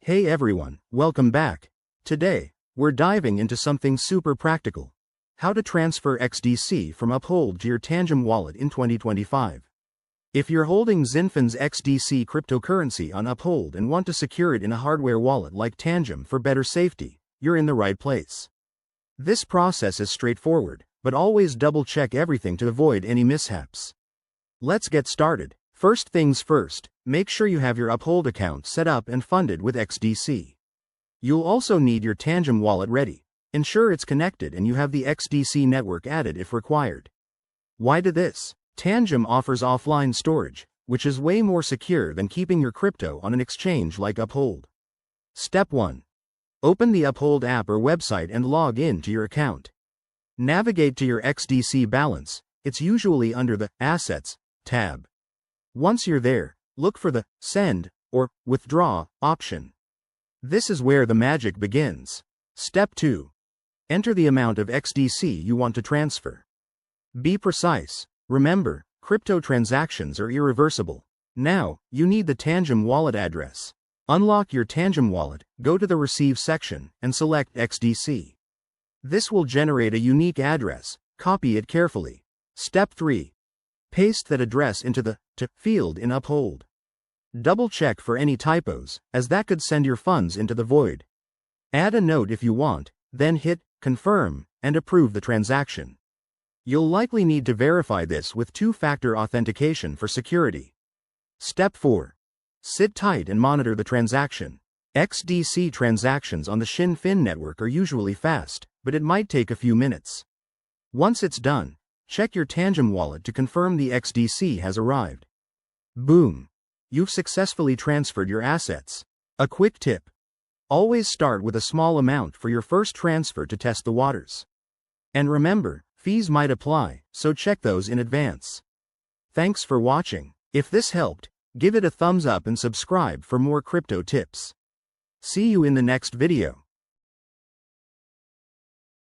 Hey everyone, welcome back. Today, we're diving into something super practical. How to transfer XDC from Uphold to your Tangem wallet in 2025. If you're holding Zinfand's XDC cryptocurrency on Uphold and want to secure it in a hardware wallet like Tangem for better safety, you're in the right place. This process is straightforward, but always double-check everything to avoid any mishaps. Let's get started. First things first, make sure you have your Uphold account set up and funded with XDC. You'll also need your Tangem wallet ready. Ensure it's connected and you have the XDC network added if required. Why do this? Tangem offers offline storage, which is way more secure than keeping your crypto on an exchange like Uphold. Step 1. Open the Uphold app or website and log in to your account. Navigate to your XDC balance. It's usually under the Assets tab. Once you're there, look for the Send or Withdraw option. This is where the magic begins. Step 2. Enter the amount of XDC you want to transfer. Be precise. Remember, crypto transactions are irreversible. Now, you need the Tangem wallet address. Unlock your Tangem wallet, go to the Receive section, and select XDC. This will generate a unique address. Copy it carefully. Step 3. Paste that address into the To field in Uphold. Double-check for any typos, as that could send your funds into the void. Add a note if you want, then hit Confirm and approve the transaction. You'll likely need to verify this with two-factor authentication for security. Step 4. Sit tight and monitor the transaction. XDC transactions on the Shinfin network are usually fast, but it might take a few minutes. Once it's done, check your Tangem wallet to confirm the XDC has arrived. Boom! You've successfully transferred your assets. A quick tip. Always start with a small amount for your first transfer to test the waters. And remember, fees might apply, so check those in advance. Thanks for watching. If this helped, give it a thumbs up and subscribe for more crypto tips. See you in the next video.